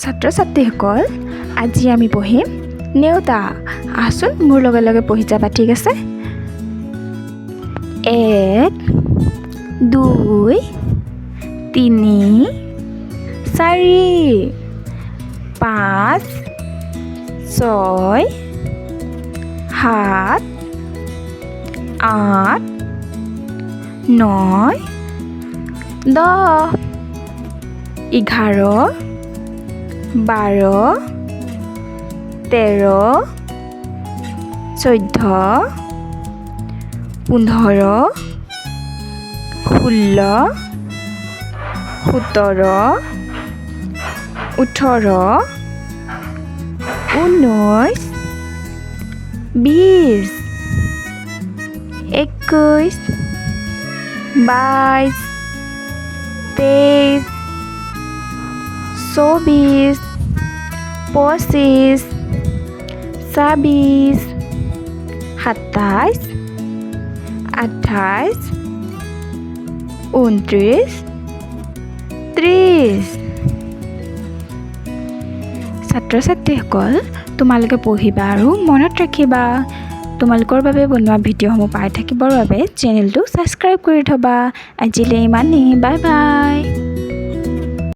ছাত্ৰ ছাত্ৰীসকল আজি আমি পঢ়িম নেওতা আহচোন মোৰ লগে লগে পঢ়ি যাবা ঠিক আছে 1 2 3 4 5 6 7 8 9 10 11 12 13 14 15 16 17 18 19 20 21 22 23 24 25 26 27 28 29 30 ছাত্ৰ ছাত্ৰীসকল তোমালোকে পঢ়িবা আৰু মনত ৰাখিবা তোমালোকৰ বাবে বনোৱা ভিডিঅ'সমূহ পাই থাকিবৰ বাবে চেনেলটো ছাবস্ক্ৰাইব কৰি থবা আজিলৈ ইমানেই বাই বাই